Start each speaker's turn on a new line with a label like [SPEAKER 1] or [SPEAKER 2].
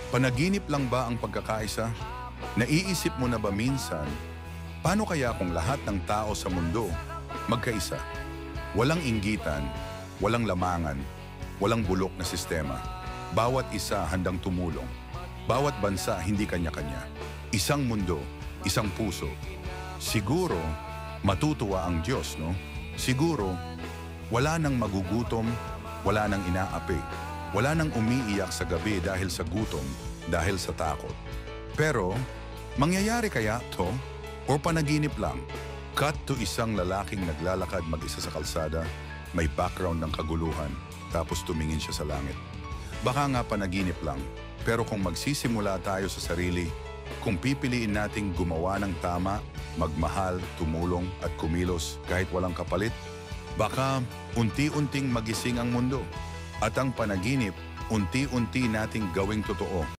[SPEAKER 1] Panaginip lang ba ang pagkakaisa? Naiisip mo na ba minsan, paano kaya kung lahat ng tao sa mundo magkaisa? Walang inggitan, walang lamangan, walang bulok na sistema. Bawat isa handang tumulong. Bawat bansa hindi kanya-kanya. Isang mundo, isang puso. Siguro, matutuwa ang Diyos, no? Siguro, wala nang magugutom, wala nang inaapi. Wala nang umiiyak sa gabi dahil sa gutom, dahil sa takot. Pero, mangyayari kaya to? O panaginip lang? Cut to isang lalaking naglalakad mag-isa sa kalsada, may background ng kaguluhan, tapos tumingin siya sa langit. Baka nga panaginip lang, pero kung magsisimula tayo sa sarili, kung pipiliin nating gumawa ng tama, magmahal, tumulong at kumilos kahit walang kapalit, baka unti-unting magising ang mundo. At ang panaginip, unti-unti nating gawing totoo.